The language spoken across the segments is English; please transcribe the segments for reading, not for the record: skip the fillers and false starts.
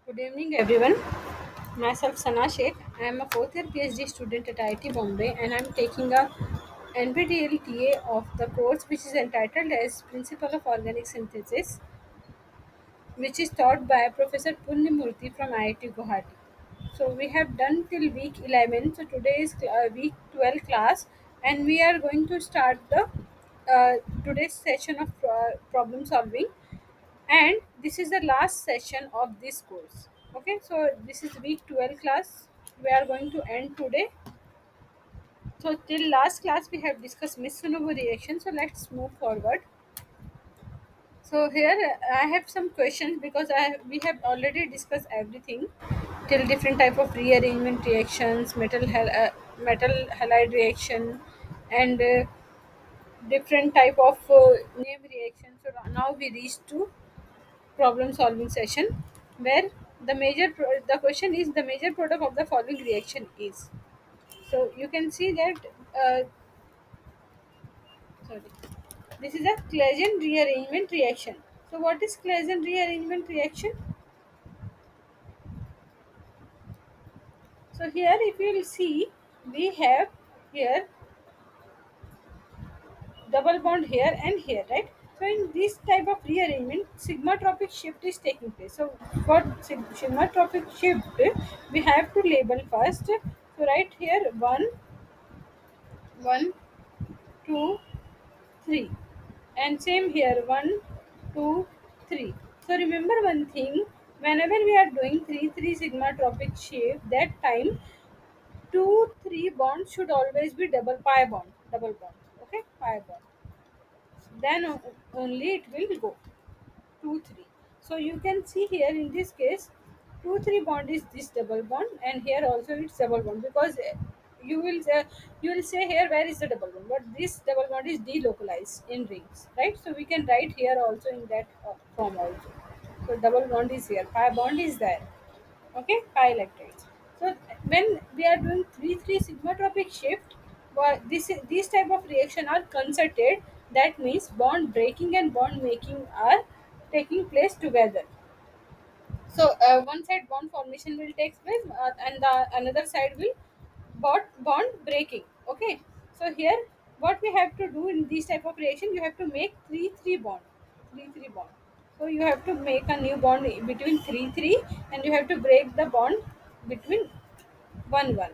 Good evening, everyone. Myself Sana Sheikh. I am a fourth year PhD student at IIT Bombay, and I am taking a NPTEL TA of the course which is entitled as Principle of Organic Synthesis, which is taught by Professor Punyamurthy from IIT Guwahati. So we have done till week 11. So today is week 12 class, and we are going to start the today's session of problem solving, and this is the last session of this course. Okay, so this is week 12 class. We are going to end today. So till last class we have discussed Mitsunobu reaction, so let's move forward. So here I have some questions because we have already discussed everything till different type of rearrangement reactions, metal halide reaction, and different type of name reaction. So now we reach to problem solving session, where the question is the major product of the following reaction is. So you can see that sorry, this is a Claisen rearrangement reaction. So what is Claisen rearrangement reaction? So here if you will see, we have here double bond here and here, right? So in this type of rearrangement, sigmatropic shift is taking place. So for sigmatropic shift, we have to label first. So right here one, two, three, and same here one, two, three. So remember one thing: whenever we are doing three sigmatropic shift, that time two three bonds should always be double bond. Okay, pi bond. Then only it will go 2 3. So you can see here in this case 2 3 bond is this double bond, and here also it's double bond, because you will uh, you will say here where is the double bond, but this double bond is delocalized in rings, right? So we can write here also in that form also. So double bond is here, pi bond is there. Okay, pi electrons. So when we are doing 3 3 sigmatropic shift, these type of reaction are concerted. That means bond breaking and bond making are taking place together. So one side bond formation will take place, and the another side will bond breaking. Okay, so here what we have to do in this type of reaction, you have to make 3 3 bond. So you have to make a new bond between 3 3, and you have to break the bond between 1 1.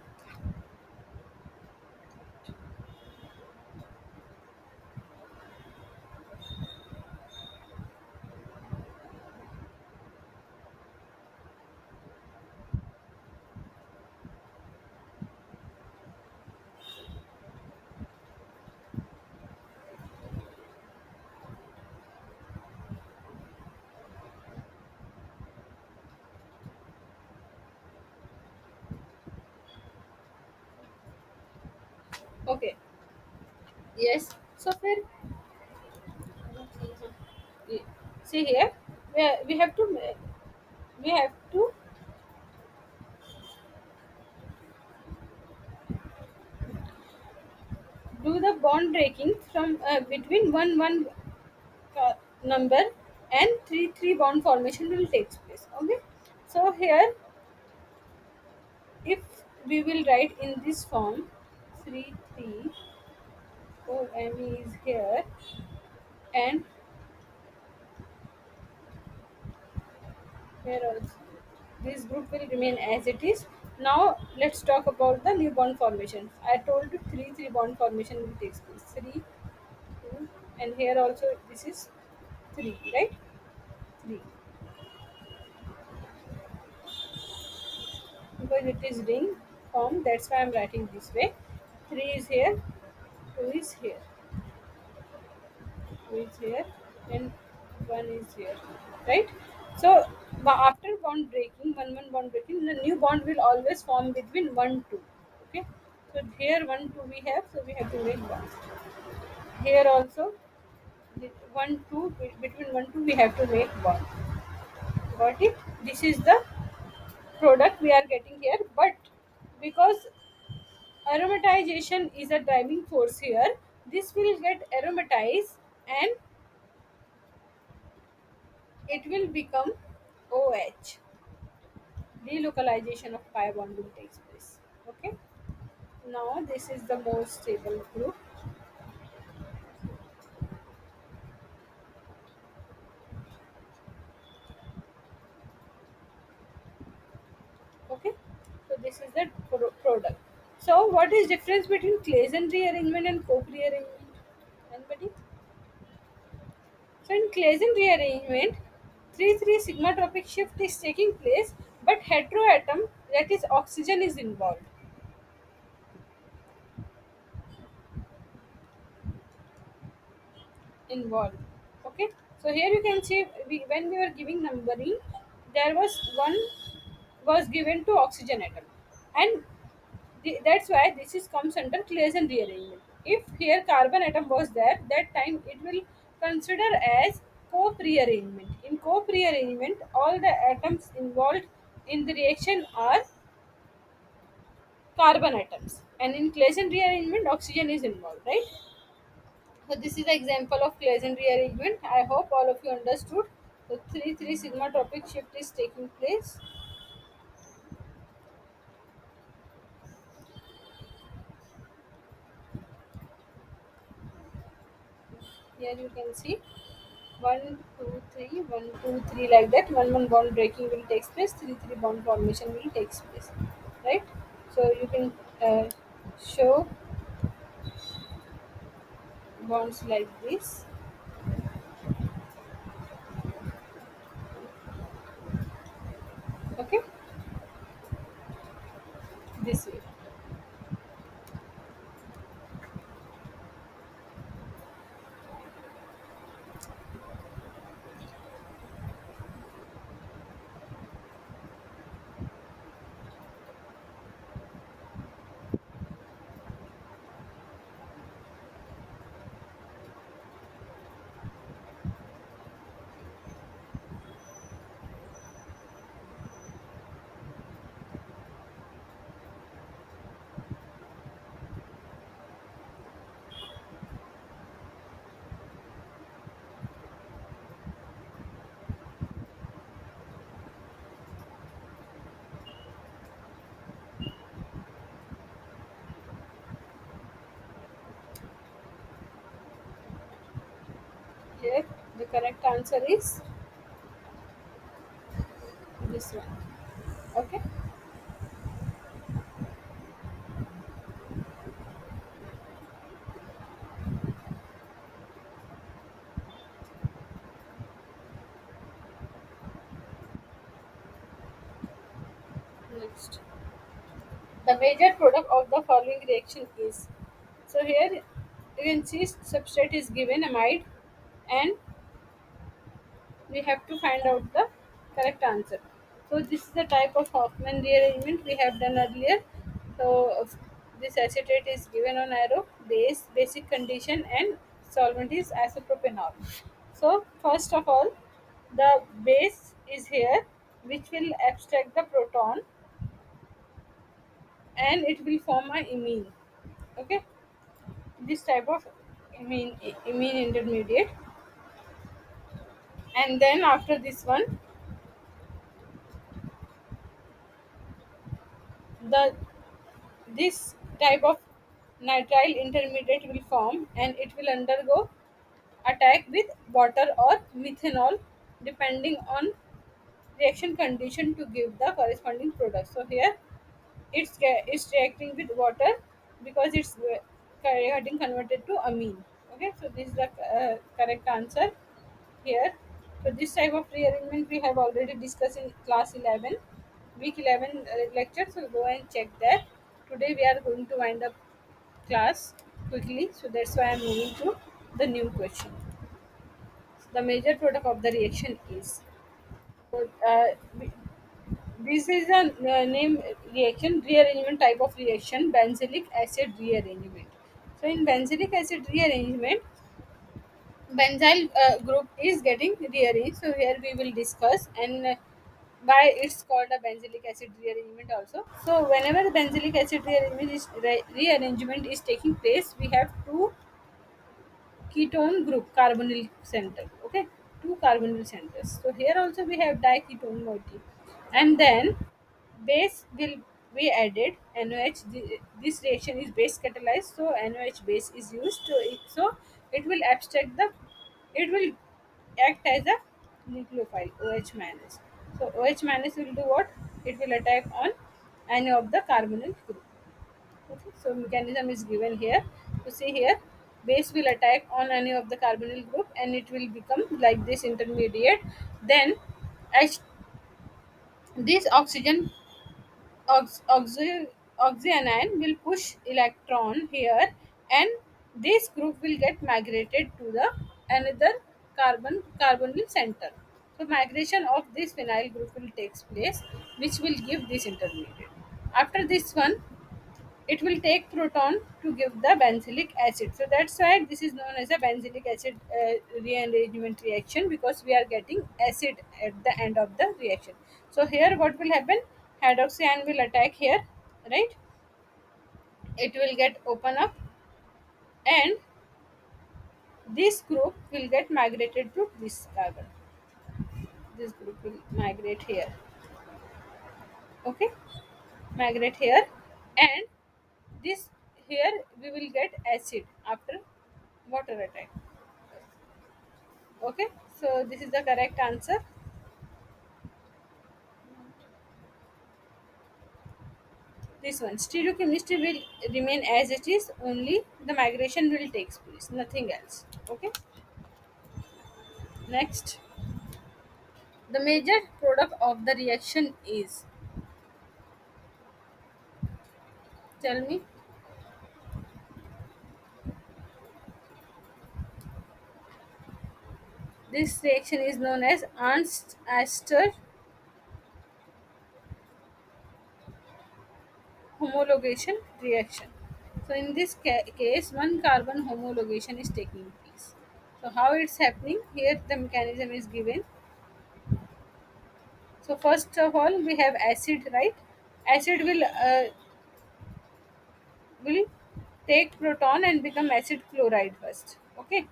Okay, yes. So फिर see here, we have to we have to do the bond breaking from between 1 1 number, and 3 3 bond formation will take place. Okay, so here if we will write in this form 3 3, so me is here, and here also this group will remain as it is. Now let's talk about the new bond formation. I told you 3 3 bond formation will take place, 3 2, and here also this is 3, right? 3, because it is ring form, that's why I'm writing this way. 3 is here, 2 is here, 2 is here, and 1 is here, right? So after bond breaking, 1 1 bond breaking, the new bond will always form between 1 2. Okay, so here 1 2 we have, so we have to make 1. Here also 1 2, between 1 2 we have to make 1. Got it? This is the product we are getting here, but because aromatization is a driving force here, this will get aromatized, and it will become OH. delocalization of pi bond will take place. Okay. Now this is the most stable group. Okay. So this is the product. So what is difference between Claisen rearrangement and Cope rearrangement? Anybody? So in Claisen rearrangement, 3-3 sigma tropic shift is taking place, but heteroatom, that is oxygen, is involved. Okay. So here you can see when we were giving numbering, there was one was given to oxygen atom, and that's why this is comes under Claisen rearrangement. If here carbon atom was there, that time it will consider as Cope rearrangement. In Cope rearrangement, all the atoms involved in the reaction are carbon atoms, and in Claisen rearrangement, oxygen is involved, right? So this is an example of Claisen rearrangement. I hope all of you understood. So 3-3 sigma tropic shift is taking place. Here you can see 1, 2, 3, 1, 2, 3, like that. 1, 1 bond breaking will take place. 3, 3 bond formation will take place, right? So you can show bonds like this. Okay, this way. Here the correct answer is this one. Okay. Next, the major product of the following reaction is. So here you can see substrate is given amide, and we have to find out the correct answer. So this is the type of Hoffman rearrangement we have done earlier. So this acetate is given on arrow, base, basic condition, and solvent is isopropanol. So first of all, the base is here, which will abstract the proton, and it will form a imine. Okay, this type of imine intermediate, and then after this one, the this type of nitrile intermediate will form, and it will undergo attack with water or methanol depending on reaction condition to give the corresponding product. So here it's reacting with water because it's getting converted to amine. Okay, so this is the correct answer here. So this type of rearrangement we have already discussed in class 11, week 11 lecture. So go and check that. Today we are going to wind up class quickly. So that's why I am moving to the new question. The major product of the reaction is. So, this is a name reaction rearrangement type of reaction, benzylic acid rearrangement. So in benzylic acid rearrangement, benzyl group is getting rearranged. So here we will discuss, and why it's called a benzylic acid rearrangement also. So whenever the benzylic acid rearrangement is taking place, we have two ketone group carbonyl center. Okay, two carbonyl centers. So here also we have diketone moiety, and then base will be added. NOH, this reaction is base catalyzed, so NOH base is used to it, so it will abstract the, it will act as a nucleophile OH minus. So OH minus will do what? It will attack on any of the carbonyl group. Okay, so mechanism is given here. You see here, base will attack on any of the carbonyl group and it will become like this intermediate. Then H, this oxyanion will push electron here, and this group will get migrated to the another carbonyl center. So migration of this phenyl group will takes place, which will give this intermediate. After this one, it will take proton to give the benzylic acid. So that's why this is known as a benzylic acid rearrangement reaction, because we are getting acid at the end of the reaction. So here what will happen? Hydroxy will attack here, right? It will get open up, and this group will get migrated to this carbon. This group will migrate here. Okay, migrate here, and this here we will get acid after water attack. Okay, so this is the correct answer. This one, stereochemistry will remain as it is, only the migration will take place, nothing else. Okay, next, the major product of the reaction is, tell me. This reaction is known as Ernst Aster homologation reaction. So in this case, one carbon homologation is taking place. So how it's happening? Here the mechanism is given. So first of all, we have acid, right? Acid will take proton and become acid chloride first. Okay.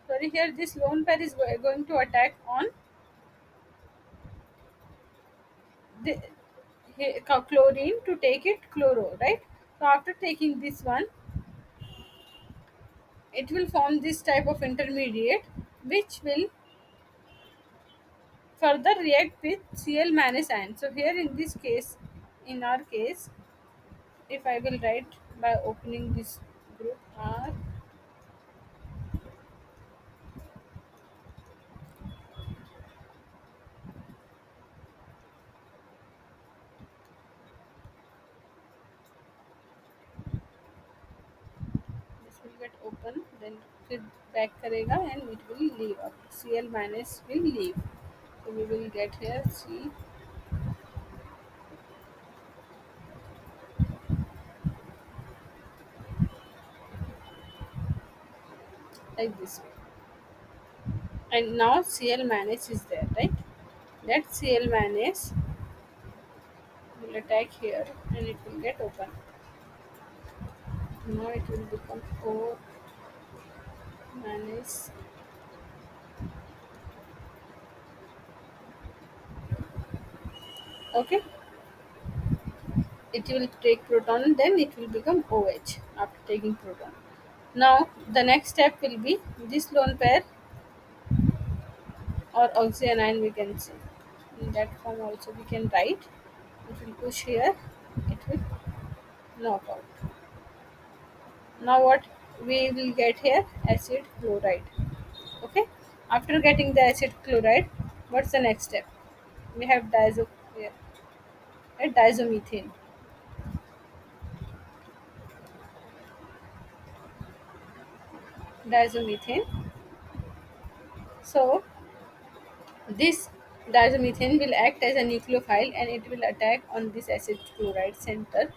Sorry, here this lone pair is going to attack on the chlorine to take it chloro, right? So after taking this one, it will form this type of intermediate, which will further react with Cl minus ion. So here in this case, in our case, if I will write by opening this group R, this will get open, then फिर back करेगा and it will leave up. Cl minus will leave. So we will get here C like this way. And now Cl minus is there, right? That Cl minus will attack here and it will get open. Now it will become O minus. Okay, it will take proton, then it will become OH after taking proton. Now the next step will be this lone pair or oxyanion, we can say. In that form also we can write. It will push here, it will knock out. Now what we will get here? Acid chloride. Okay. After getting the acid chloride, what's the next step? We have here, diazomethane. Diazomethane. So this diazomethane will act as a nucleophile and it will attack on this acid chloride center.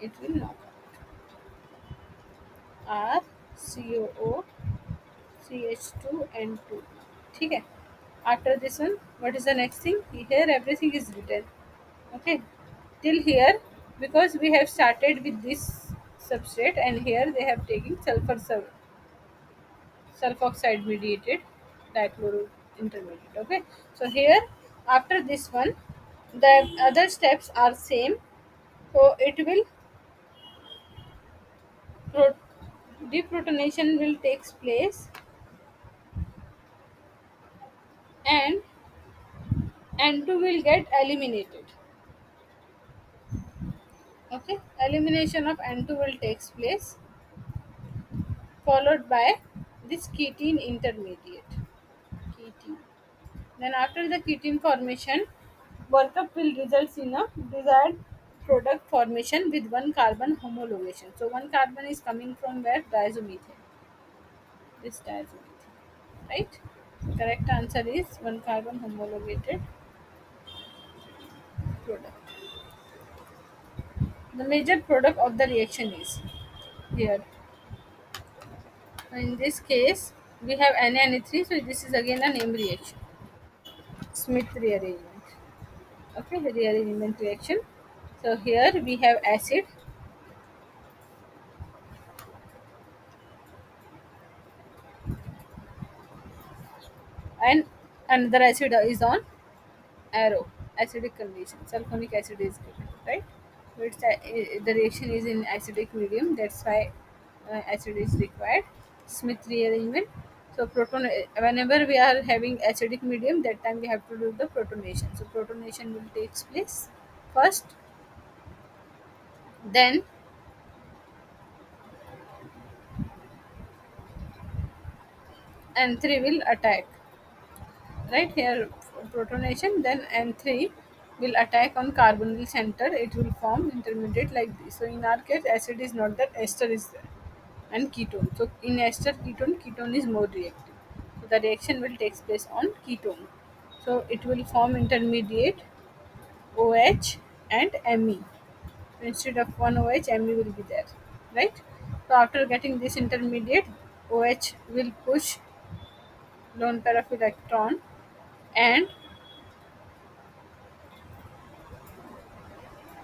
It will knock out R COO CH2N2. ठीक है. After this one, what is the next thing? Here everything is written. Okay. Till here because we have started with this substrate, and here they have taken sulfoxide mediated dichloro intermediate. Okay, so here after this one the other steps are same. So it will pro- deprotonation will takes place, and N2 will get eliminated. Okay, elimination of N2 will takes place, followed by this ketene intermediate. Ketene. Then after the ketene formation, workup will result in a desired product formation with one carbon homologation. So one carbon is coming from where? Diazomethane. This diazomethane. Right? The correct answer is one carbon homologated product. The major product of the reaction is here. In this case, we have Na3, so this is again a name reaction. Smith rearrangement. Okay, rearrangement reaction. So here we have acid, and another acid is on arrow, acidic condition. Sulfonic acid is given, right? So the reaction is in acidic medium. That's why acid is required. Smith rearrangement. So whenever we are having acidic medium, that time we have to do the protonation. So protonation will take place first, then N3 will attack. Right here, protonation, then N3 will attack on carbonyl center. It will form intermediate like this. So in our case, acid is not that, ester is there, and ketone. So in ester ketone, ketone is more reactive. So the reaction will take place on ketone. So it will form intermediate OH and Me. So instead of one OH, Me will be there, right? So after getting this intermediate, OH will push lone pair of electron, and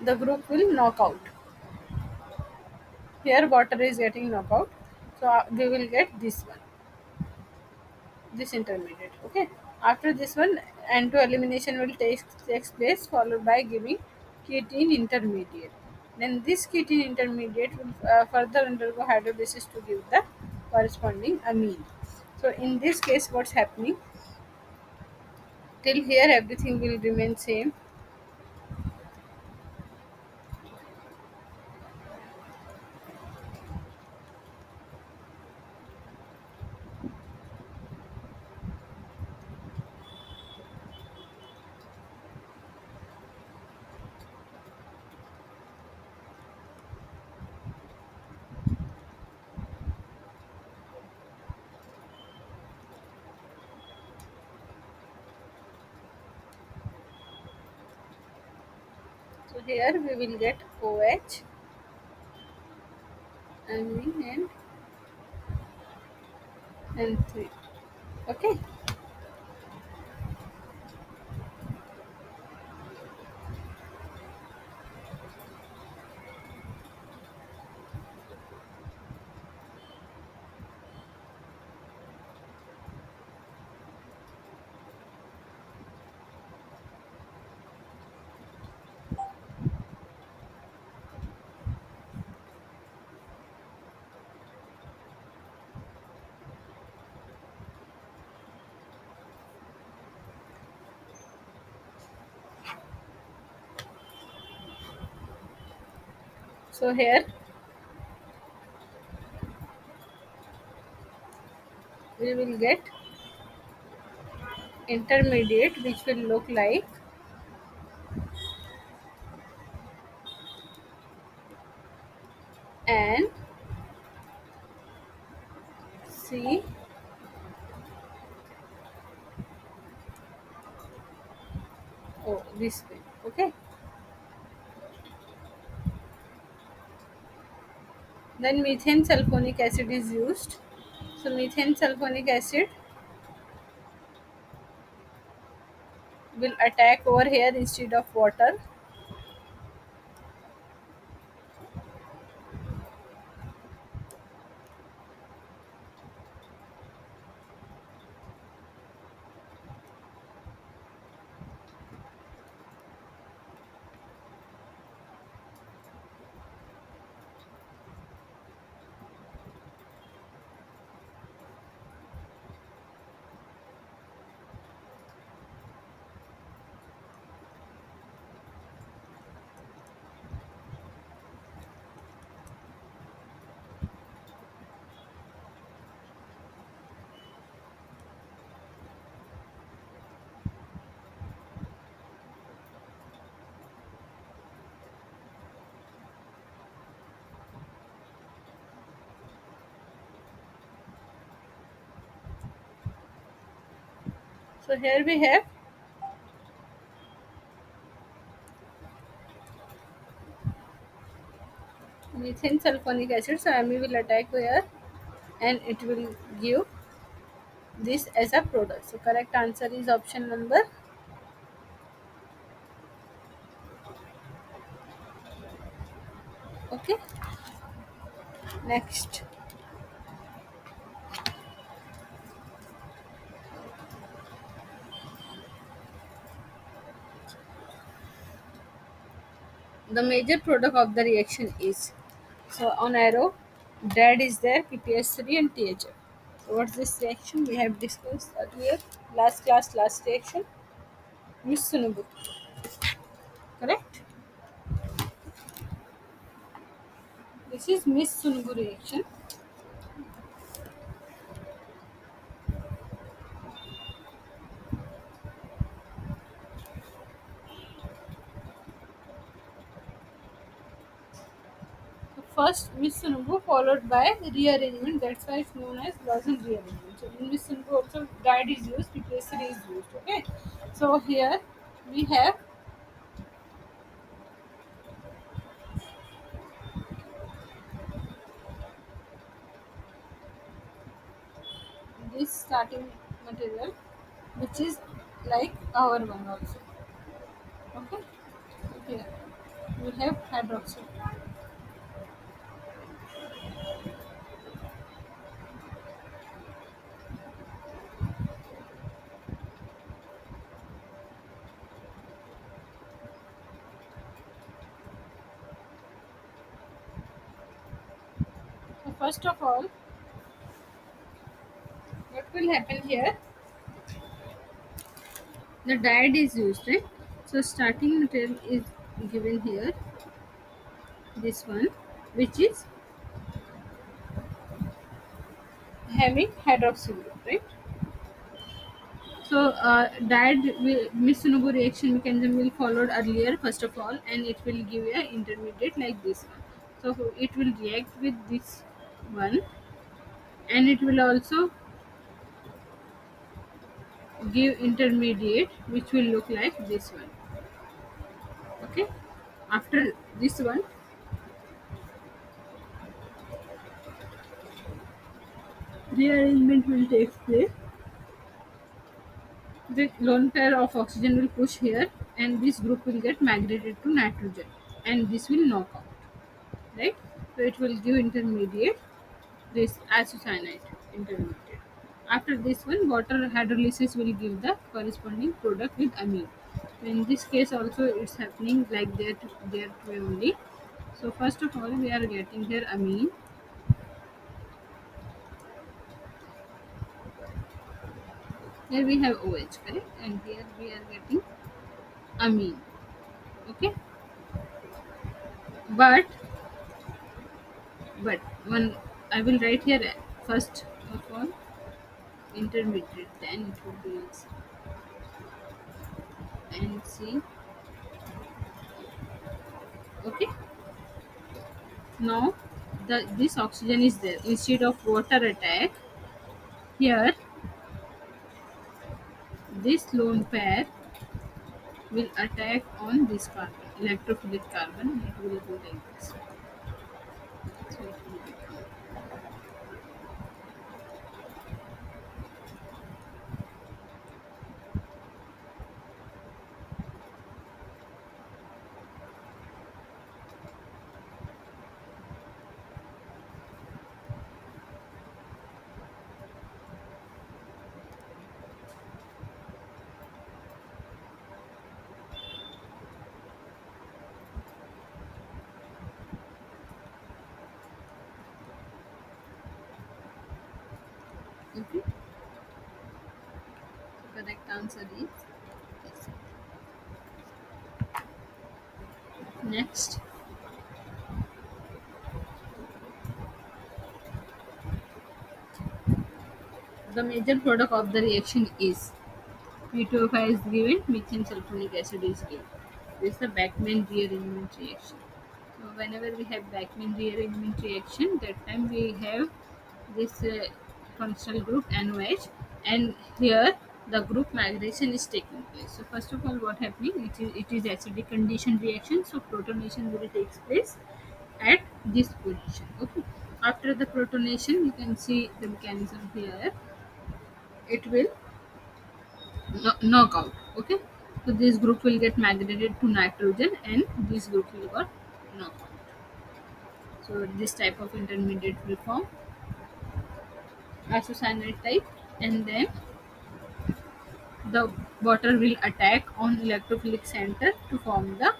the group will knock out. Here water is getting knocked out, so we will get this one, this intermediate. Okay, after this one, N2 elimination will takes place, followed by giving ketene intermediate. Then this ketene intermediate will further undergo hydrolysis to give the corresponding amine. So in this case, what's happening? Till here everything will remain same. So here we will get OH, amine, and N3. Okay. So here we will get intermediate, which will look like N C O, this way. Okay. Then methane sulfonic acid is used. So methane sulfonic acid will attack over here instead of water. So here we have methane sulfonic acid. So Ame will attack here and it will give this as a product. So correct answer is option number. Okay. Next, the major product of the reaction is, so on arrow, DAD is there, PPS3 and THF. So what's this reaction we have discussed earlier? Last class, last reaction. Miss Sunubu, correct? This is Miss Sunubu reaction. So first Miss Sunubu followed by rearrangement. That's why it's known as Lawson rearrangement. So in Miss Sunubu also DAD is used, PPS3 is used. Okay. So here we have this starting material, which is like our one also. Okay. Here we have hydroxide. So first of all, what will happen here? The diode is used, right? So starting material is given here, this one, which is having hydroxyl group, right? So diode Misunobu reaction mechanism will followed earlier first of all, and it will give a intermediate like this one. So it will react with this one, and it will also give intermediate which will look like this one. Okay. After this one, rearrangement will take place. The lone pair of oxygen will push here, and this group will get migrated to nitrogen, and this will knock out, right? So it will give intermediate, this isocyanate intermediate. After this one, water hydrolysis will give the corresponding product with amine. So in this case also it's happening like that way only. So first of all we are getting here amine. Here we have OH, correct? And here we are getting amine. Okay. But one I will write here first of all intermediate, then it will be NC. Okay. Now this oxygen is there. Instead of water attack, here this lone pair will attack on this carbon, electrophilic carbon. It will go like this. So it will become. Okay. The correct answer is this. Next, the major product of the reaction is P2O5 is given, methane sulfonic acid is given. This is the Bachmann rearrangement reaction. So whenever we have Bachmann rearrangement reaction, that time we have this functional group NOH, and here the group migration is taking place. So first of all, what happening? It is acidic condition reaction. So protonation will take place at this position. Okay. After the protonation, you can see the mechanism here. It will knock out. Okay. So this group will get migrated to nitrogen, and this group will got knock out. So this type of intermediate will form isocyanate type, and then the water will attack on electrophilic center to form the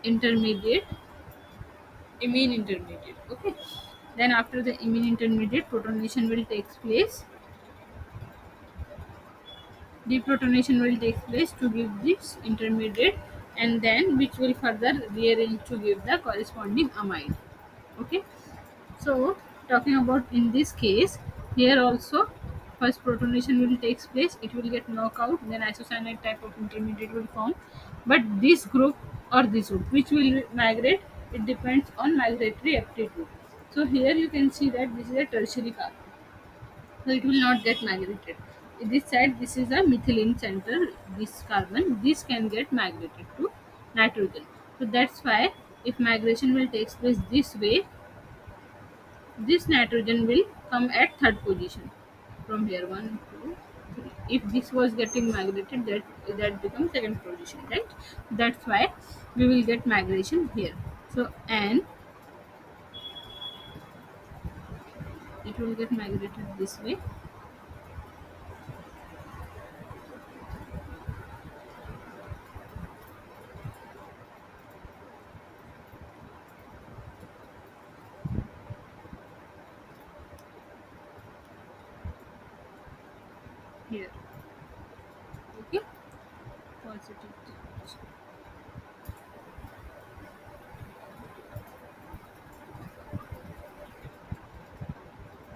intermediate, imine intermediate. Okay. Then after the imine intermediate, protonation will take place. Deprotonation will take place to give this intermediate, and then which will further rearrange to give the corresponding amide. Okay. So talking about in this case, here also first protonation will takes place, it will get knockout, then isocyanate type of intermediate will form. But this group or this group, which will migrate, it depends on migratory aptitude. So here you can see that this is a tertiary carbon, so it will not get migrated. This side, this is a methylene center, this carbon, this can get migrated to nitrogen. So that's why if migration will takes place this way, this nitrogen will come at third position from here, one, two, three. If this was getting migrated, that becomes second position, right? That's why we will get migration here. So and it will get migrated this way. Here, okay, positive charge.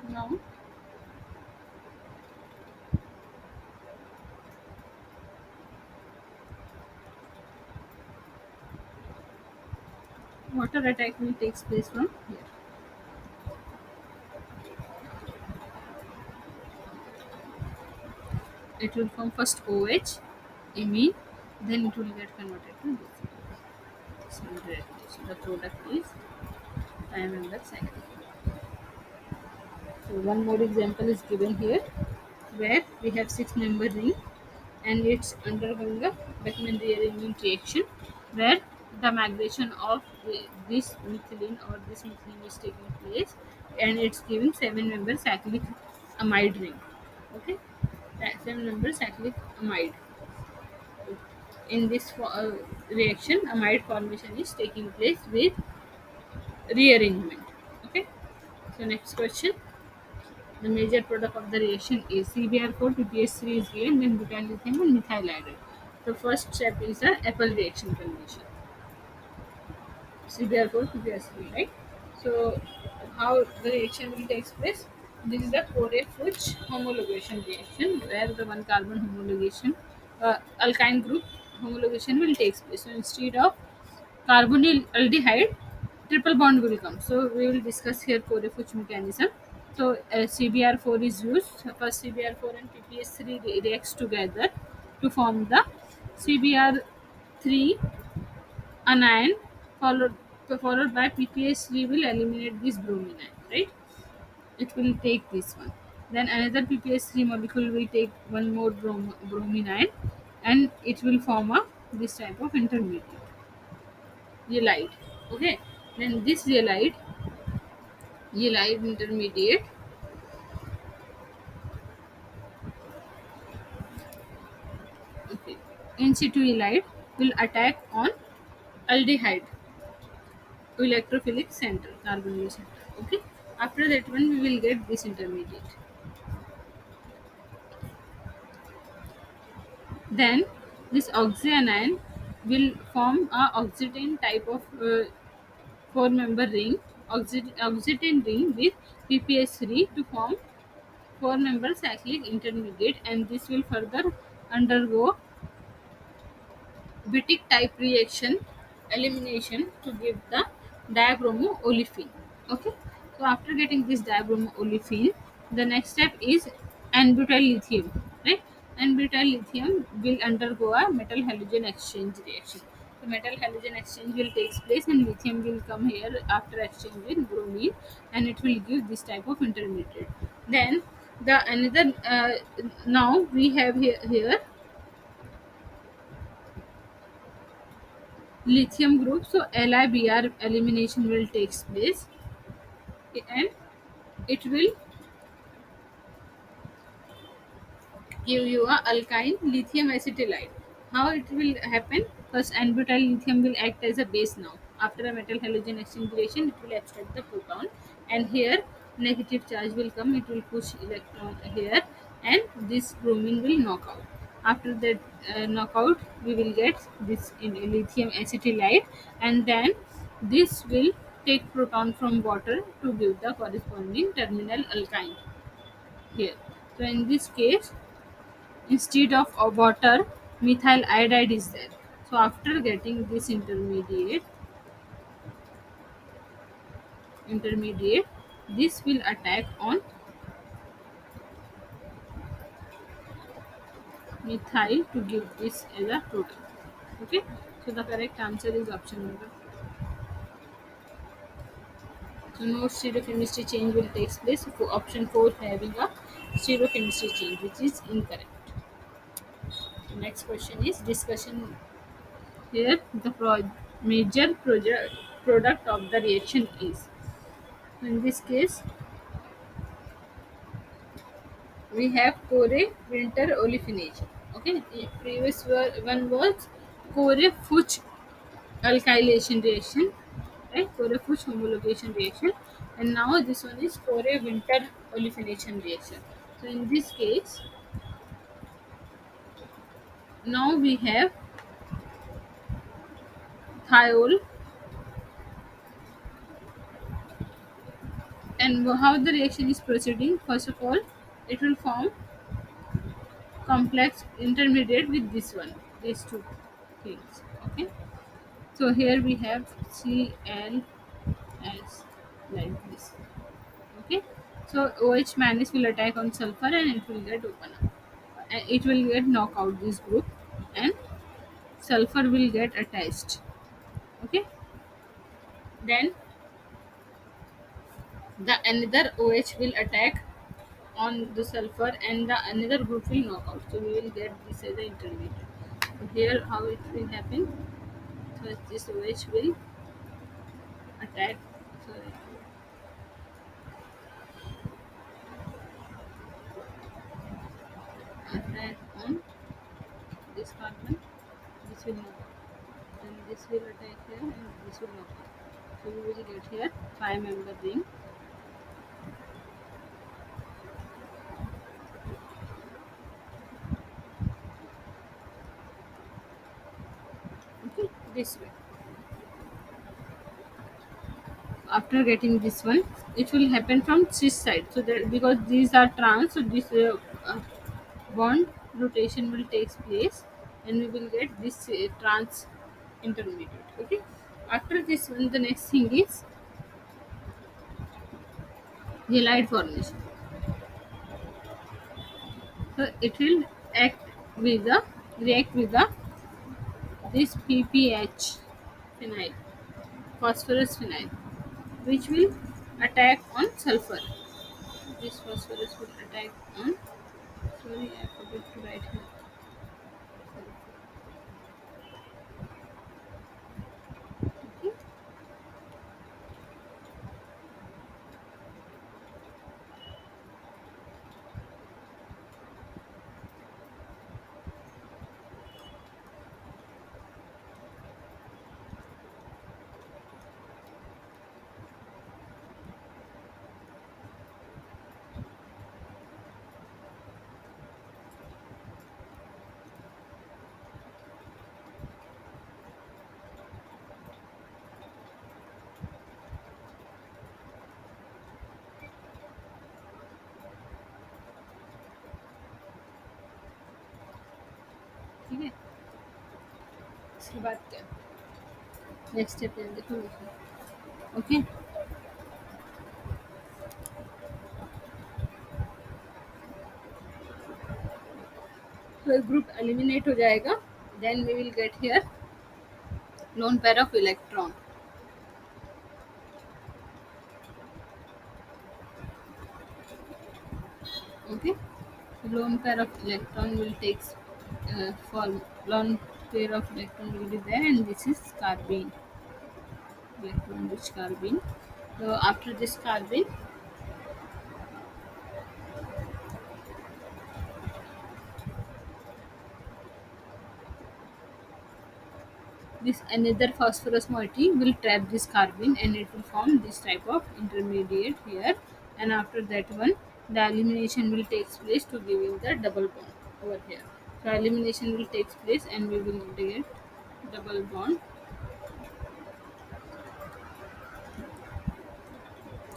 Now water attack will takes place from here. It will form first OH, imine, then it will get converted to this one directly. So the product is diamond cycle. So one more example is given here, where we have six-member ring and it's undergoing a Beckmann rearrangement reaction, where the migration of this methylene or this methylene is taking place, and it's giving seven-member cyclic amide ring. Okay, seven-member cyclic amide. In this reaction, amide formation is taking place with rearrangement. Okay, so next question. The major product of the reaction is CBr4, PPS3 is given, then butyl lithium and methyl iodide. The first step is the Apple reaction condition. CBr4, PPS3, right? So, how the reaction will take place? This is the Corey-Fuchs homologation reaction, where the one carbon homologation, alkyne group homologation will take place. So, instead of carbonyl aldehyde, triple bond will come. So we will discuss here Corey-Fuchs mechanism. So CBr4 is used. First CBr4 and PPS3 reacts together to form the CBr3 anion, followed by PPS3 will eliminate this bromine ion, right? It will take this one. Then another PPS3 molecule will take one more bromine ion, and it will form a this type of intermediate, halide. Okay. Then this halide intermediate, okay, in situ halide will attack on aldehyde electrophilic center, carbonyl center. Okay. After that one, we will get this intermediate. Then this oxyanion will form a oxytane type of four-member ring, oxytane ring with PPS3 to form four-member cyclic intermediate, and this will further undergo Wittig type reaction elimination to give the diabromo olefin. Okay. So after getting this diabromo olefin, the next step is n-butyl lithium. Right. N-butyl lithium will undergo a metal halogen exchange reaction. The metal halogen exchange will take place and lithium will come here after exchange with bromine, and it will give this type of intermediate. Then the another now we have here lithium group. So LiBr elimination will takes place, and it will give you a alkyne lithium acetylide. How it will happen? First, n-butyl lithium will act as a base now. After a metal halogen exchange reaction, it will extract the proton, and here negative charge will come. It will push electron here, and this bromine will knock out. After that knockout, we will get this in lithium acetylide, and then this will take proton from water to give the corresponding terminal alkyne here. So in this case, instead of a water, methyl iodide is there. So after getting this intermediate, this will attack on methyl to give this as a proton. Okay, so the correct answer is option number. So no stereochemistry change will take place. For option 4 having a stereochemistry change, which is incorrect. The next question is discussion. Here the major product of the reaction is. In this case, we have Core Winter olefination. Okay, the previous one was Core Fuchs alkylation reaction, right? Core Fuchs homologation reaction, and now this one is Core Winter olefination reaction. So in this case, now we have thiol, and how the reaction is proceeding. First of all, it will form complex intermediate with this one, these two things. Okay, so here we have Cl as like this. Okay, so OH minus will attack on sulfur and it will get open up, and it will get knock out this group, and sulfur will get attached. Okay, then the another OH will attack on the sulfur and the another group will knock out, so we will get this as the intermediate. So here how it will happen. So this OH will attack, sorry, attack on this carbon, this will knock out, and this will attack here and this will knock out. So we will get here 5-member ring. Okay, this way. After getting this one, it will happen from cis side. So that because these are trans, so this bond rotation will take place, and we will get this trans intermediate. Okay. After this one, the next thing is halide formation. So it will act with the react with the this PPH phenyl, phosphorus phenyl, which will attack on sulfur. This phosphorus will attack on. Sorry, I forgot to write here. Okay. ठीक है इसके बाद क्या next step देखो okay group eliminate हो जाएगा. Then we will get here lone pair of electron. Okay, lone pair of electron will take form. Lone pair of electron will be there, and this is carbene, electron rich carbene. So after this carbene, this another phosphorus moiety will trap this carbene, and it will form this type of intermediate here. And after that one, the elimination will take place to giving the double bond over here. So elimination will take place, and we will get double bond.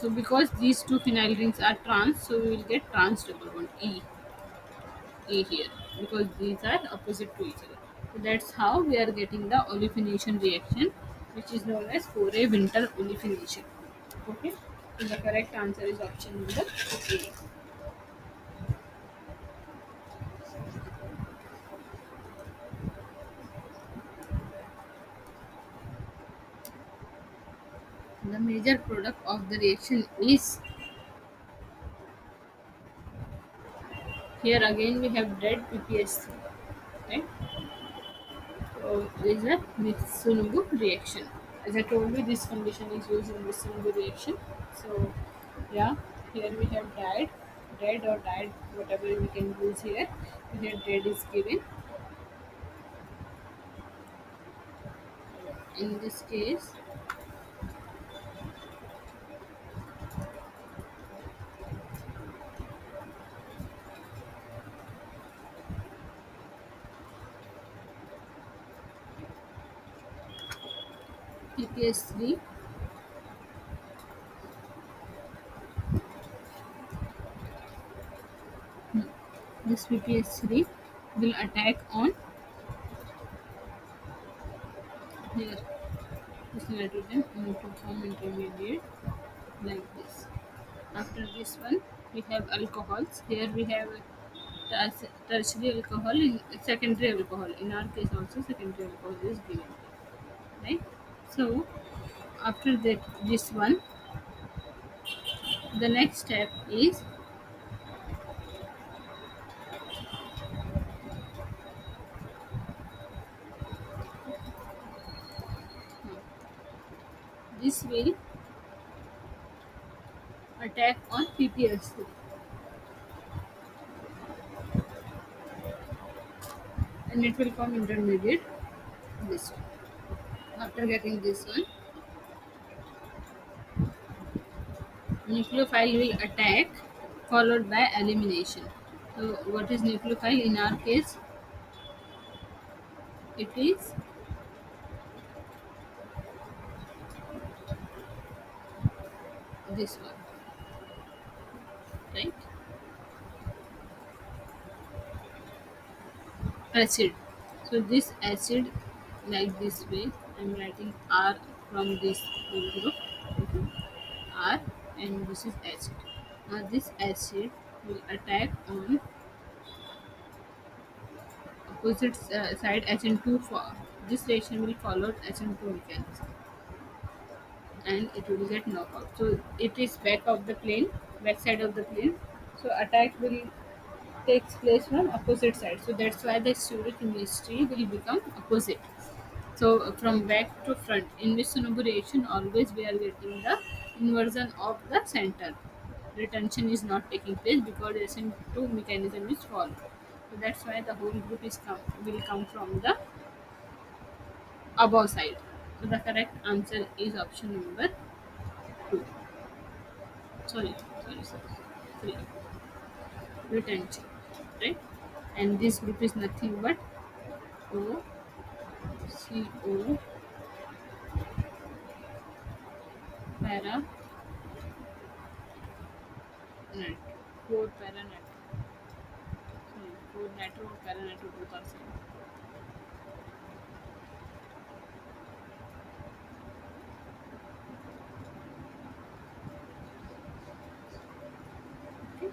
So because these two phenyl rings are trans, so we will get trans double bond E here, because these are opposite to each other. So that's how we are getting the olefination reaction, which is known as 4A winter olefination. Okay, so the correct answer is option number A. The major product of the reaction is, here again we have dead PPS3, right? So there is a Mitsunobu reaction. As I told you, this condition is used in Mitsunobu reaction. So yeah, here we have dead or died, whatever we can use here. Here dead is given. In this case, PPS3, this PPS3 will attack on here this nitrogen and to form intermediate like this. After this one, we have alcohols. Here we have tertiary alcohol in secondary alcohol. In our case, also secondary alcohol is given, right? So after that, this one, the next step is this will attack on PPS3, and it will form intermediate this one. After getting this one, nucleophile will attack, followed by elimination. So what is nucleophile? In our case, it is this one, right? Acid. So this acid, like this way, I'm writing R from this whole group. Okay. R, and this is acid. Now this acid will attack on opposite side HN2. For this reaction will follow HN2 mechanism, and it will get knockout. So it is back side of the plane. So attack will takes place from opposite side. So that's why the stereochemistry will become opposite. So from back to front, in which Sonobu reaction always we are getting the inversion of the center. Retention is not taking place because SN2 mechanism is followed. So that's why the whole group will come from the above side. So the correct answer is option number 2. Sorry, sorry. 3. Retention, right? And this group is nothing but O CO para net. 4 para net. Sorry, 4 nitro or para nitro both are same. Okay.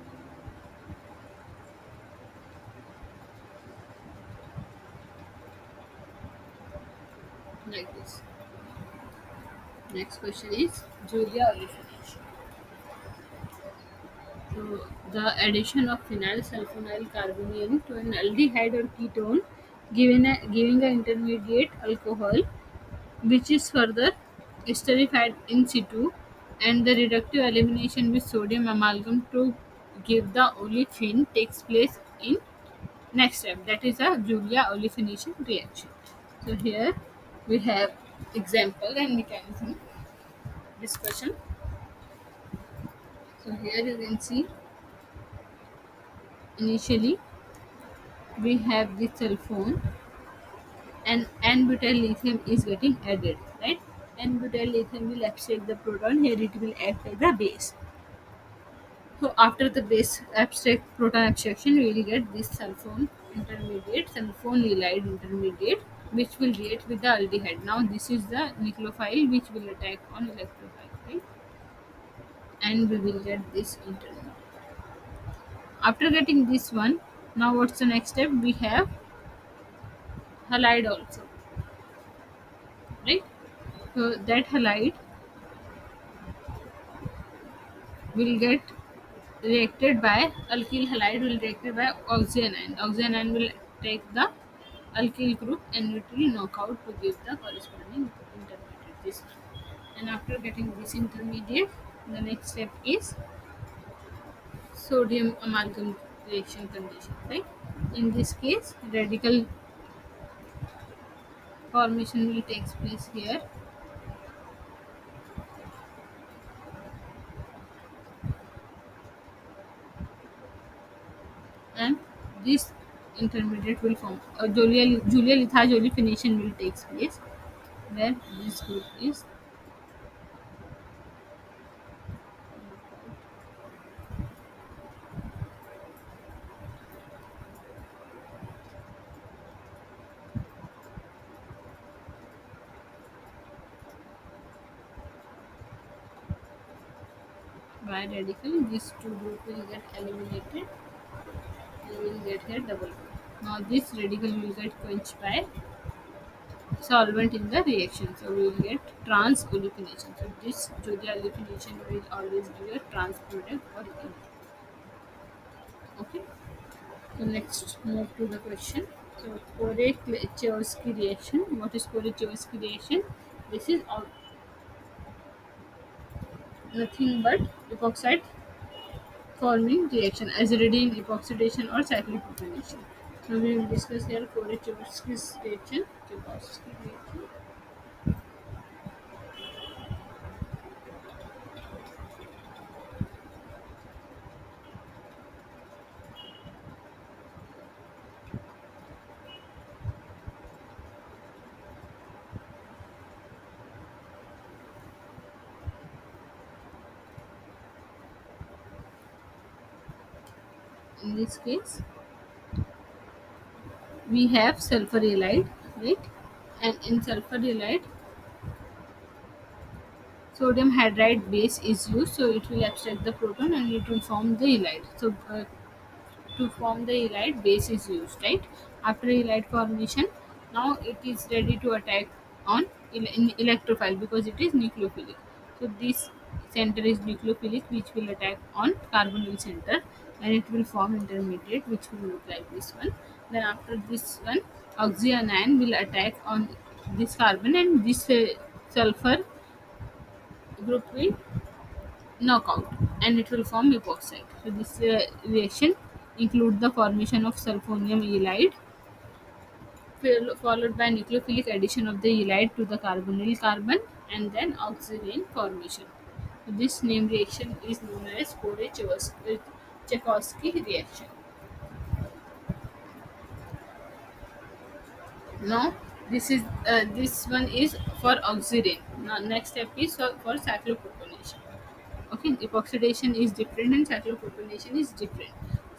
like this. Next question is Julia olefination. So the addition of phenyl sulfonyl carbonyl to an aldehyde or ketone giving an intermediate alcohol which is further esterified in situ, and the reductive elimination with sodium amalgam to give the olefin takes place in next step, that is a Julia olefination reaction. So here we have example and mechanism discussion. So here you can see initially we have the sulfone and n-butyl lithium is getting added, right? N-butyl lithium will abstract the proton, here it will act as the base. So after the base abstract proton abstraction, we will get this sulfone intermediate, sulfone lilide intermediate, which will react with the aldehyde. Now this is the nucleophile which will attack on electrophile, right? And we will get this intermediate. After getting this one, now what's the next step? We have halide also, right? So that halide will get reacted by alkyl halide will reacted by oxyanion. Oxyanion will take the alkyl group and it will knock out to give the corresponding intermediate. This one. And after getting this intermediate, the next step is sodium amalgam reaction condition. Right? In this case, radical formation will take place here, and this intermediate will form. Julia Litharge olefination will take place, where this group is by radical. These two group will get eliminated and we will get here double bond. Now this radical will get quenched by solvent in the reaction. So we will get trans olefination. So this Julia olefination will always give a trans product or ene. Okay. So next move to the question. So Korey-Chayefsky reaction. What is Korey-Chayefsky reaction? This is nothing but epoxide forming reaction as already in epoxidation or cyclopropionation. Now we will discuss here Korey-Chayefsky's reaction. Tchaikovsky reaction. In this case, we have sulfur halide, right? And in sulfur halide, sodium hydride base is used, so it will abstract the proton and it will form the halide. So to form the halide, base is used, right? After halide formation, now it is ready to attack on in electrophile because it is nucleophilic. So this center is nucleophilic, which will attack on carbonyl center, and it will form intermediate, which will look like this one. Then after this one, oxyanion will attack on this carbon, and this sulfur group will knock out and it will form epoxide. So this reaction include the formation of sulfonium halide followed by nucleophilic addition of the halide to the carbonyl carbon and then oxidane formation. So this name reaction is known as Korey-Chayefsky reaction. Now this one is for oxidane. Now next step is for cyclopropionation. Okay, epoxidation is different and cyclopropionation is different.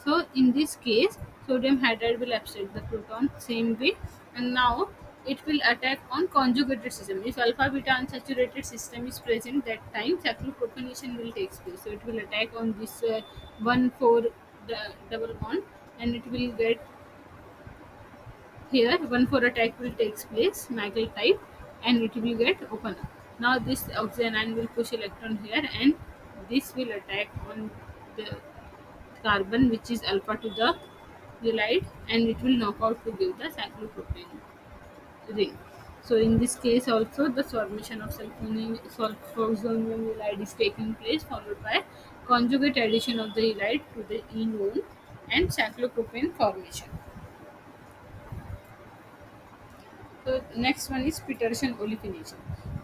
So in this case, sodium hydride will abstract the proton same way, and now it will attack on conjugated system. If alpha beta unsaturated system is present, that time cyclopropionation will take place. So it will attack on this 1,4 double bond, and it will get here 1,4 attack will takes place Magel type, and it will get open up. Now this oxygen ion will push electron here, and this will attack on the carbon which is alpha to the halide, and it will knock out to give the cyclopropane ring. So in this case also the formation of sulfonyl halide is taking place, followed by conjugate addition of the halide to the enone and cyclopropane formation. So next one is Peterson olefination.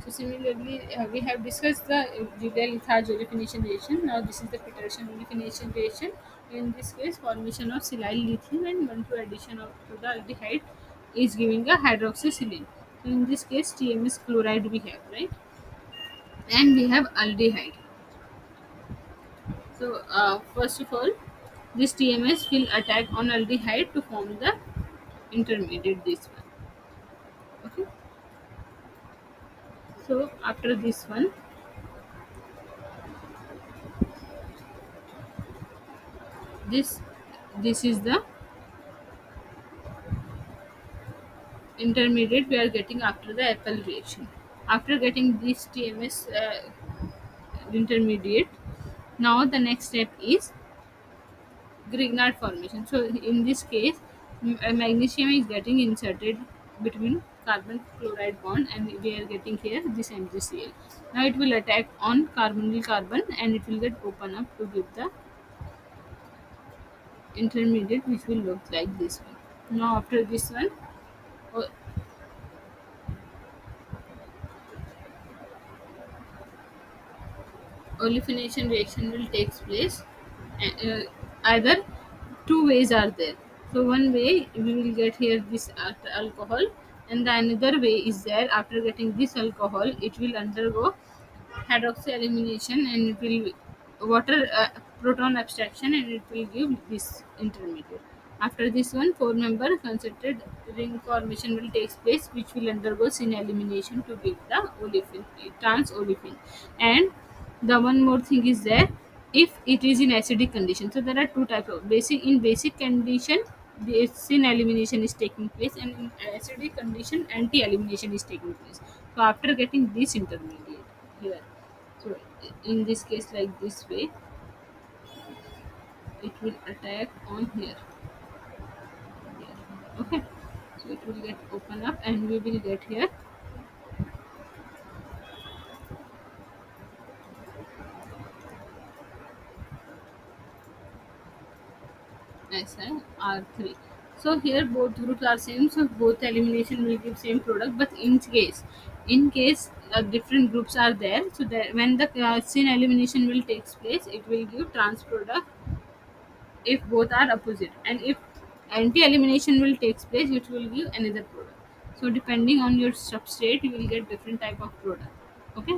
So similarly, we have discussed the Liddell-Litharge olefination reaction. Now this is the Peterson olefination reaction. In this case, formation of silyl lithium and 1,2 addition of to the aldehyde is giving a hydroxysilane. So in this case, TMS chloride we have, right, and we have aldehyde. So first of all, this TMS will attack on aldehyde to form the intermediate. This one, okay. So after this one, this this is the intermediate we are getting after the apple reaction. After getting this TMS intermediate, now the next step is Grignard formation. So in this case, magnesium is getting inserted between carbon chloride bond, and we are getting here this MgCl. Now it will attack on carbonyl carbon, and it will get open up to give the intermediate which will look like this one. Now after this one, o- olefination reaction will takes place. Either two ways are there. So one way we will get here this alcohol, and the another way is there. After getting this alcohol, it will undergo hydroxy elimination, and it will water proton abstraction, and it will give this intermediate. After this one, four member concentrated ring formation will take place, which will undergo syn elimination to give the olefin, trans olefin. And the one more thing is there, if it is in acidic condition. So there are two types of basic. In basic condition, the syn elimination is taking place, and in acidic condition, anti elimination is taking place. So after getting this intermediate here, so in this case, like this way, it will attack on here. Okay, so it will get open up, and we will get here SiR3. So here both groups are same, so both elimination will give same product. But in case different groups are there, so that when the syn elimination will takes place, it will give trans product if both are opposite, and if anti-elimination will takes place, it will give another product. So depending on your substrate, you will get different type of product, okay.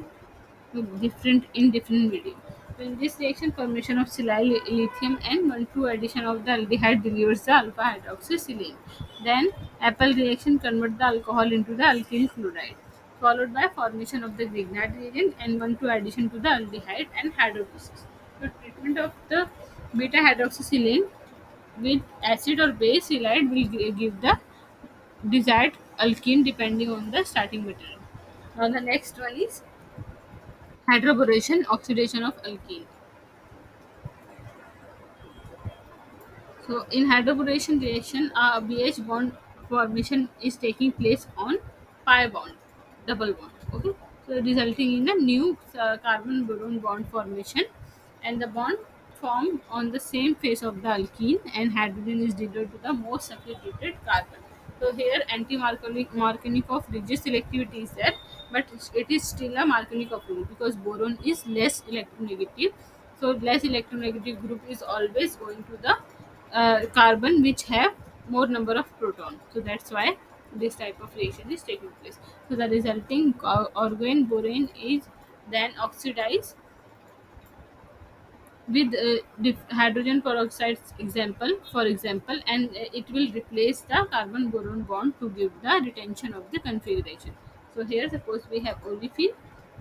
So different in different medium. So in this reaction, formation of silyl lithium and 1,2 addition of the aldehyde delivers the alpha hydroxysilane. Then apple reaction convert the alcohol into the alkyl chloride, followed by formation of the Grignard reagent and 1,2 addition to the aldehyde and hydrolysis. So treatment of the beta hydroxysilane with acid or base halide will give the desired alkene depending on the starting material. Now the next one is hydroboration, oxidation of alkene. So in hydroboration reaction, a BH bond formation is taking place on pi bond, double bond. Okay, so resulting in a new carbon boron bond formation, and the bond formed on the same face of the alkene, and hydrogen is delivered to the most substituted carbon. So here anti-Markovnikov rigid selectivity is there, but it is still a Markovnikov rule because boron is less electronegative. So less electronegative group is always going to the carbon which have more number of proton. So that's why this type of reaction is taking place. So the resulting organe borane is then oxidized with hydrogen peroxide example for example, and it will replace the carbon boron bond to give the retention of the configuration. So here suppose we have olefin,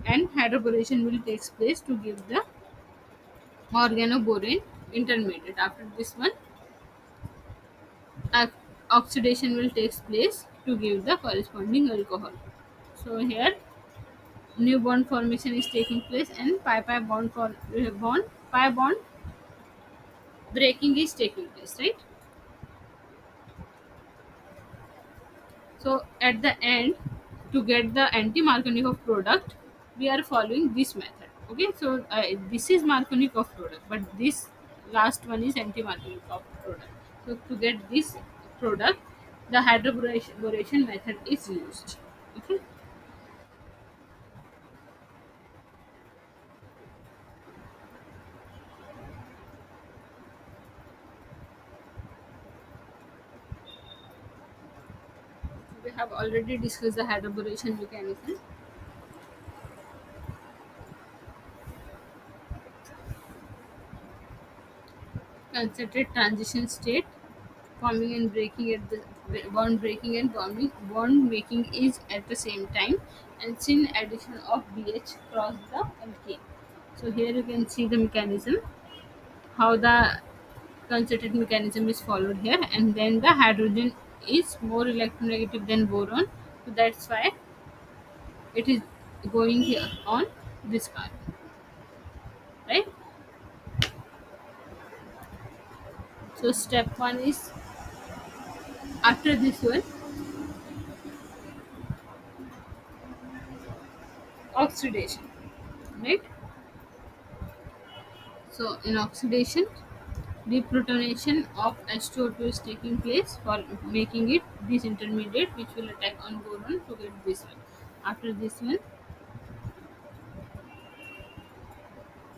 and hydroboration will takes place to give the organoborane intermediate. After this one, oxidation will takes place to give the corresponding alcohol. So here new bond formation is taking place and pi bond for bond pi bond breaking is taking place, right? So at the end, to get the anti-Markovnikov product, we are following this method. Okay, so this is Markovnikov product, but this last one is anti-Markovnikov product. So to get this product, the hydroboration method is used. Okay, we have already discussed the hydroboration mechanism. Concentrate transition state, forming and breaking at the bond breaking and bond making is at the same time, and sin addition of BH cross the alkane. So here you can see the mechanism, how the concerted mechanism is followed here, and then the hydrogen is more electronegative than boron, so that's why it is going here on this carbon, right? So step one is after this one, oxidation, right? So in oxidation, deprotonation of H2O2 is taking place for making it this intermediate, which will attack on boron to get this one. After this one,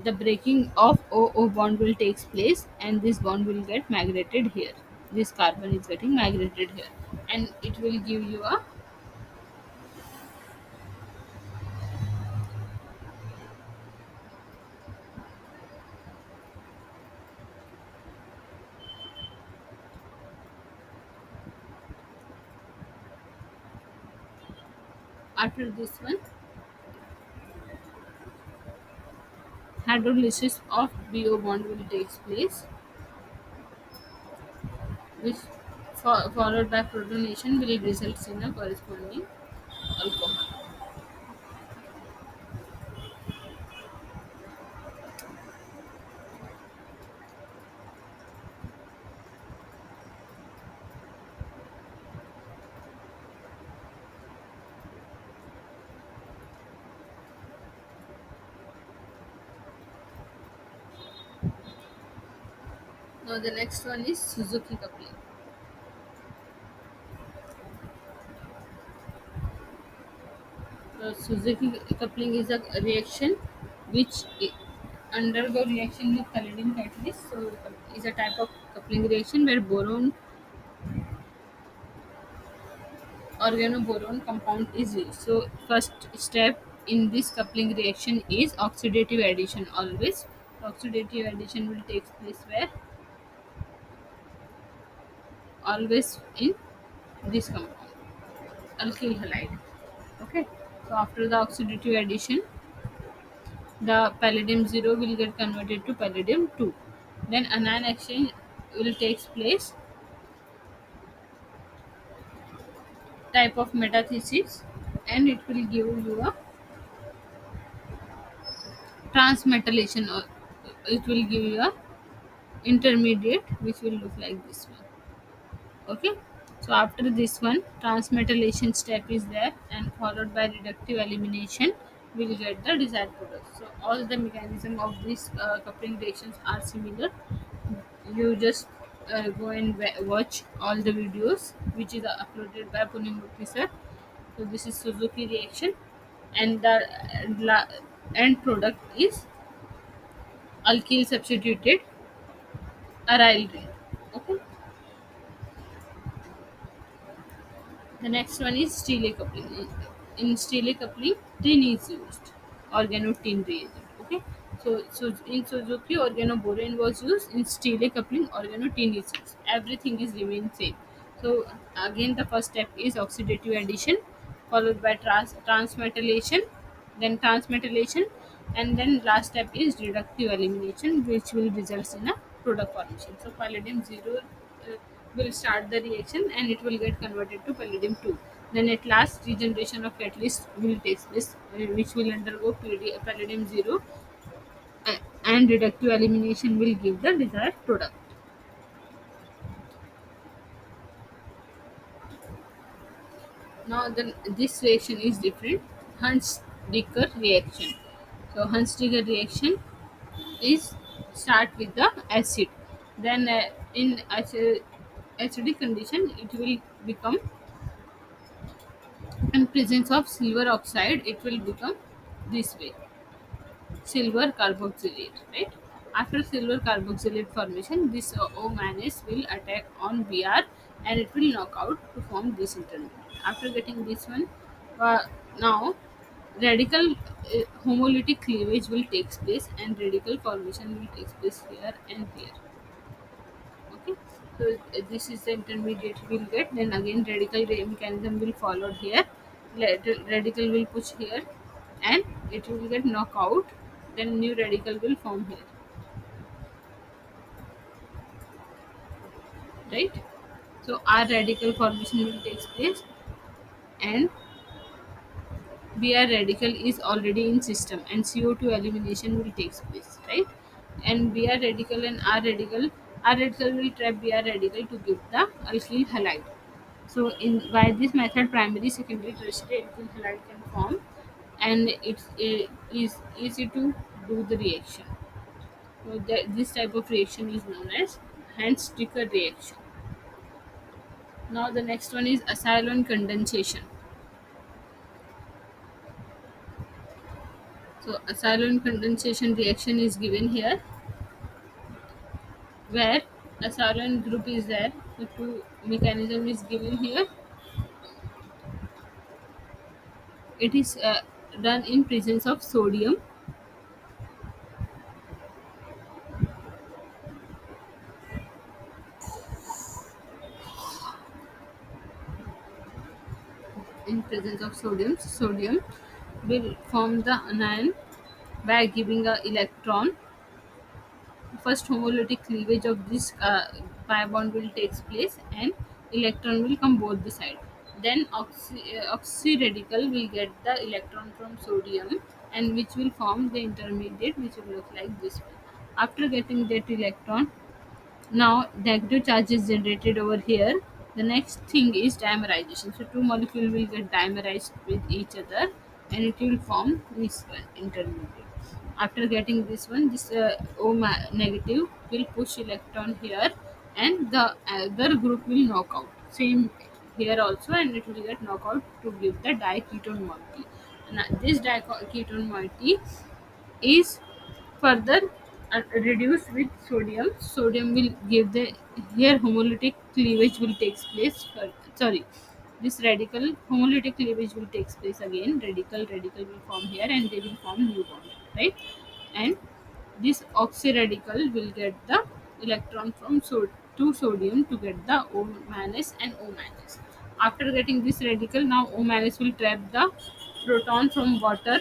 the breaking of OO bond will takes place, and this bond will get migrated here. This carbon is getting migrated here, and it will give you a, after this one, hydrolysis of BO bond will takes place, which followed by protonation will result in a corresponding alcohol. Now the next one is Suzuki coupling. Suzuki coupling is a reaction which undergo reaction with palladium catalyst. So is a type of coupling reaction where boron organoboron compound is used. So first step in this coupling reaction is oxidative addition. Always oxidative addition will take place where, always in this compound alkyl halide. Okay. So after the oxidative addition, the palladium 0 will get converted to palladium 2. Then anion exchange will takes place, type of metathesis, and it will give you a transmetallation, or it will give you a intermediate which will look like this one. Okay, so after this one, transmetallation step is there, and followed by reductive elimination, we'll get the desired product. So all the mechanism of these coupling reactions are similar. You just go and watch all the videos which is uploaded by Punimurthy sir. So this is Suzuki reaction, and the end product is alkyl substituted aryl ring. Okay. The next one is Steele coupling. In Steele coupling, tin is used, organotin reagent. Okay, so in Suzuki, organoboron was used. In Steele coupling, organotin is used. Everything is remain same. So again, the first step is oxidative addition, followed by transmetallation, then transmetallation, and then last step is reductive elimination, which will result in a product formation. So palladium 0 will start the reaction, and it will get converted to palladium 2. Then at last regeneration of catalyst will take place, which will undergo palladium 0, and reductive elimination will give the desired product. Now then this reaction is different. Hunts-Dicker reaction. So Hunts-Dicker reaction is start with the acid. Then in acidic condition it will become, in presence of silver oxide it will become this way, silver carboxylate, right? After silver carboxylate formation, this O minus will attack on Br and it will knock out to form this intermediate. After getting this one, uh, now radical homolytic cleavage will take place and radical formation will take place here and here. Okay, so this is the intermediate we'll get. Then again radical mechanism will follow here. Radical will push here and it will get knocked out. Then new radical will form here, right? So R radical formation will take place and Br radical is already in system and CO2 elimination will take place, right? And Br radical and R radical will trap Br radical to give the alkyl halide. So in by this method, primary, secondary, tertiary alkyl halide can form, and is easy to do the reaction. So this type of reaction is known as Hands-Dicker reaction. Now the next one is acylon condensation. So acylon condensation reaction is given here, where acylon group is there. The two mechanism is given here. It is done in presence of sodium. In presence of sodium will form the anion by giving a electron. First homolytic cleavage of this pi bond will take place and electron will come both the side. Then oxy radical will get the electron from sodium and which will form the intermediate, which will look like this one. After getting that electron, now negative charge is generated over here. The next thing is dimerization. So two molecules will get dimerized with each other and it will form this one intermediate. After getting this one, this negative will push electron here and the other group will knock out. Same here also, and it will get knocked out to give the diketone moiety. Now this diketone moiety is further reduced with sodium. Sodium will give the, here homolytic cleavage will take place. Sorry, this radical homolytic cleavage will take place again. Radical will form here and they will form new bond, right? And this oxy radical will get the electron from to sodium to get the O minus and O minus. After getting this radical, now O minus will trap the proton from water.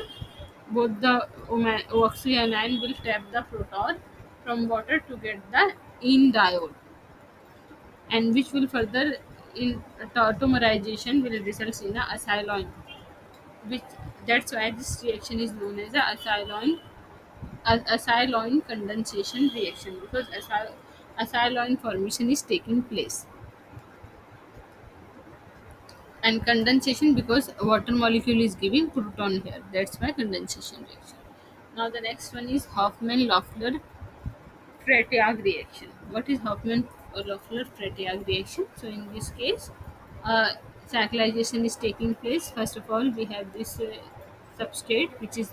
Both the oxy anion will trap the proton from water to get the in diode, and which will further in tautomerization will result in a acylon, which that's why this reaction is known as a acylon condensation reaction, because acylon formation is taking place, and condensation because water molecule is giving proton here, that's why condensation reaction. Now the next one is Hoffman-Loeffler Freytag reaction. What is Hoffman-Loeffler Freytag reaction? So in this case, uh, cyclization is taking place. First of all, we have this substrate, which is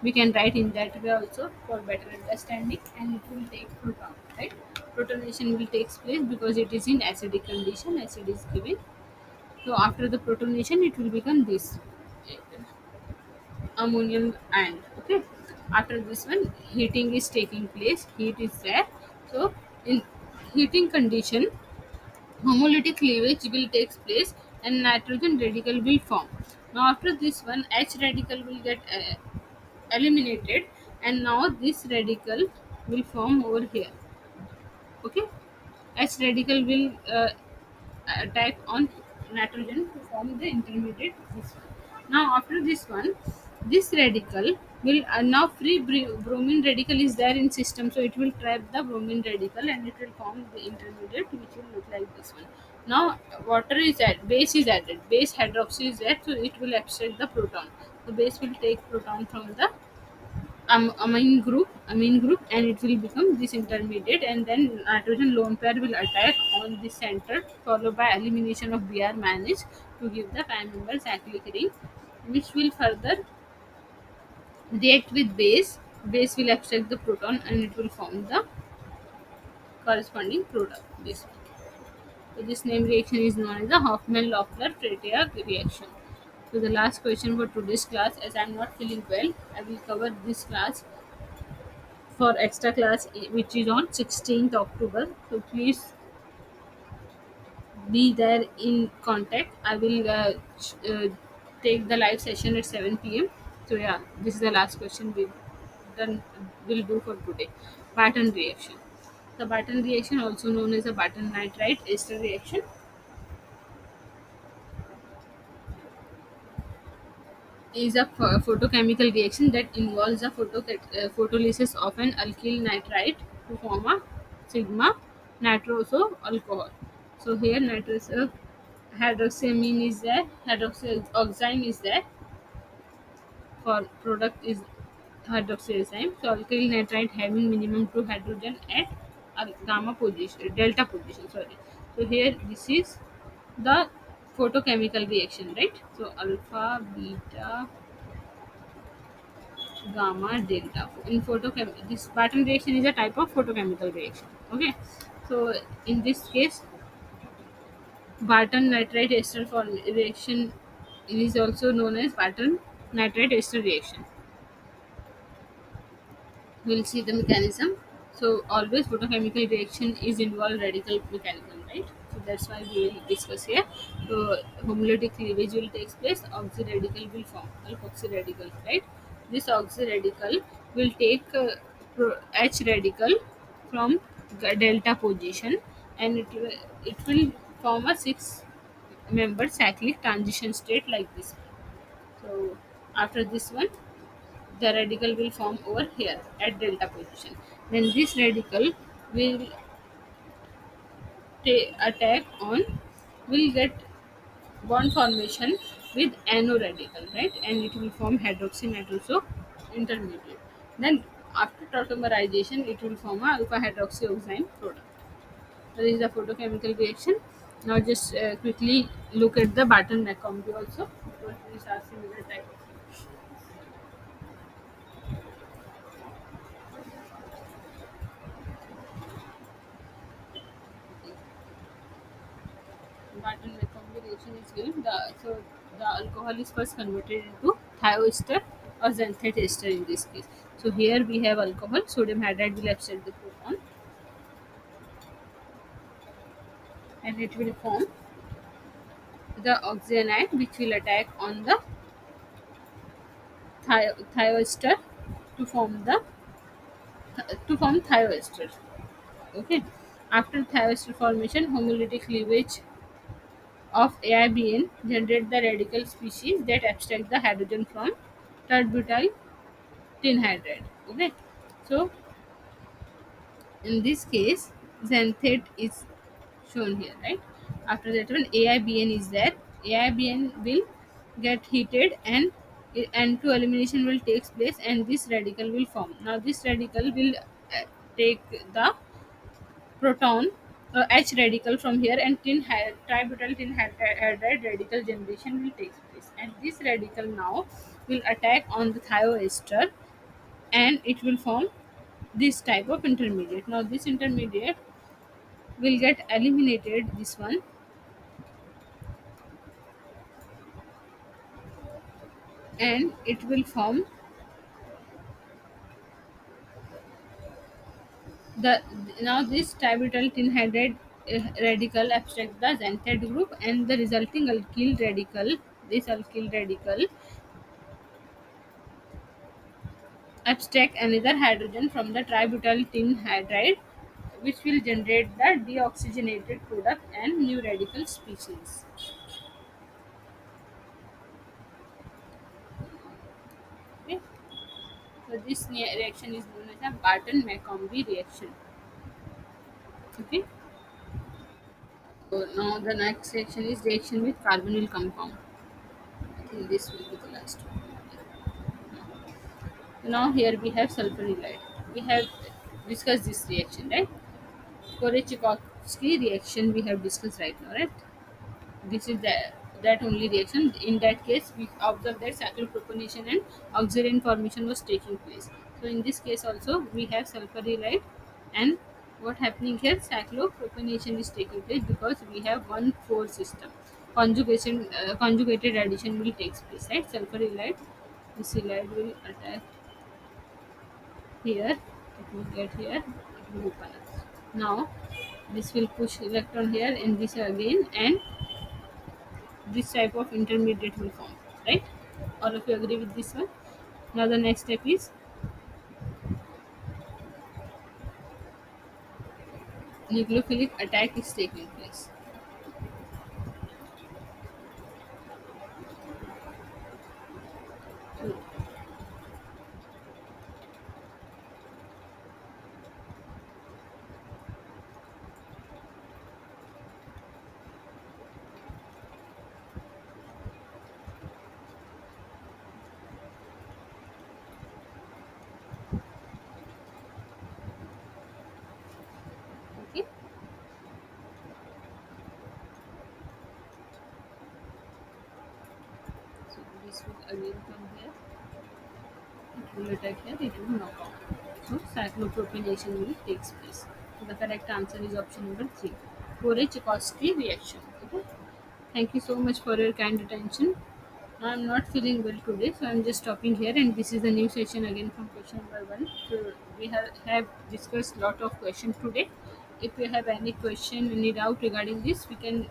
we can write in that way also for better understanding, and it will take proton. Right, protonation will take place because it is in acidic condition. Acid is given. So after the protonation, it will become this ammonium ion. Okay, after this one heating is taking place, heat is there. So in heating condition, homolytic cleavage will take place and nitrogen radical will form. Now after this one, H radical will get eliminated, and now this radical will form over here. Okay, H radical will attack on nitrogen to form the intermediate this one. Now after this one, this radical will now free bromine radical is there in system, so it will trap the bromine radical and it will form the intermediate which will look like this one. Now water is added, base is added, base hydroxy is added, so it will abstract the proton. The base will take proton from the amine group and it will become this intermediate, and then nitrogen lone pair will attack on the center followed by elimination of Br managed to give the prime member cyclic ring, which will further react with base will abstract the proton and it will form the corresponding product this one. So this name reaction is known as the Hoffman-Loeffler-Freytag reaction. So the last question for today's class, as I am not feeling well, I will cover this class for extra class which is on 16th October. So please be there in contact. I will take the live session at 7 p.m. So yeah, this is the last question done will do for today. Barton reaction. The Barton reaction, also known as the Barton nitride ester reaction, is a photochemical reaction that involves the photolysis of an alkyl nitride to form a sigma nitroso alcohol. So here nitrous hydroxyamine is there, hydroxyoxime is there, for product is hydroxyazine. So alkyl nitride having minimum 2 hydrogen at gamma position, delta position. Sorry. So here this is the photochemical reaction, right? So alpha, beta, gamma, delta. In this Barton reaction is a type of photochemical reaction. Okay. So in this case, Barton nitride ester reaction is also known as Barton nitride ester reaction. We'll see the mechanism. So always photochemical reaction is involved radical mechanism, right? So that's why we will discuss here. So homolytic cleavage will take place, oxy radical will form, alkoxy radical, right? This oxy radical will take H radical from delta position, and it will form a six member cyclic transition state like this. So after this one, the radical will form over here at delta position. Then this radical will attack on, will get bond formation with NO radical, right? And it will form hydroxy nitroso intermediate. Then after tautomerization, it will form a alpha hydroxyoxime product. So this is the photochemical reaction. Now just quickly look at the Barton-McCombie also, because these are similar type. Barton combination is given. The alcohol is first converted into thioester or xanthate ester in this case. So here we have alcohol, sodium hydride will absorb the proton and it will form the oxygenide which will attack on the thioester to form the thioester. Okay. After thioester formation, homolytic cleavage of AIBN generate the radical species that abstract the hydrogen from tert-butyl tin hydride. Okay, so in this case, xanthate is shown here, right? After that one, AIBN is there. AIBN will get heated and to elimination will takes place and this radical will form. Now this radical will take the proton H radical from here and tributyl tin hydride radical generation will take place, and this radical now will attack on the thioester and it will form this type of intermediate. Now this intermediate will get eliminated, this one, and it will form the now this tributyl tin hydride radical abstract the xanthate group and the resulting alkyl radical, this alkyl radical abstract another hydrogen from the tributyl tin hydride, which will generate the deoxygenated product and new radical species. So this reaction is known as a Barton-McCombie reaction. Okay. So now the next reaction is reaction with carbonyl compound. I think this will be the last one. So now here we have sulfurylide. We have discussed this reaction, right? Korechkovsky reaction we have discussed right now, right? This is that only reaction. In that case, we observe that cyclopropionation and oxidant formation was taking place. So in this case also we have sulfurylide, and what happening here, cyclopropionation is taking place because we have 1,4 system. Conjugated addition will takes place, right? Sulfurylide, this ylide will attack here, it will get here, it will open up. Now this will push electron here and this again, and this type of intermediate will form, right? All of you agree with this one? Now the next step is nucleophilic attack is taking place. So, okay, so this will again come here, it will attack here, it will knock out. So cyclopropionation will takes place. So the correct answer is option number 3, Korechkovsky reaction. Okay, thank you so much for your kind attention. I'm not feeling well today, so I'm just stopping here. And this is the new session again from question number 1. So we have discussed lot of questions today. If you have any question, any doubt regarding this, we can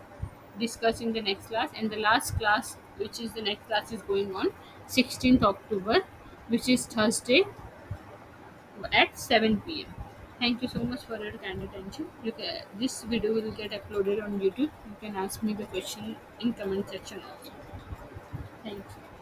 discuss in the next class. And the last class, which is the next class, is going on 16th October, which is Thursday at 7 p.m. Thank you so much for your kind attention. This video will get uploaded on YouTube. You can ask me the question in comment section also. Thank you.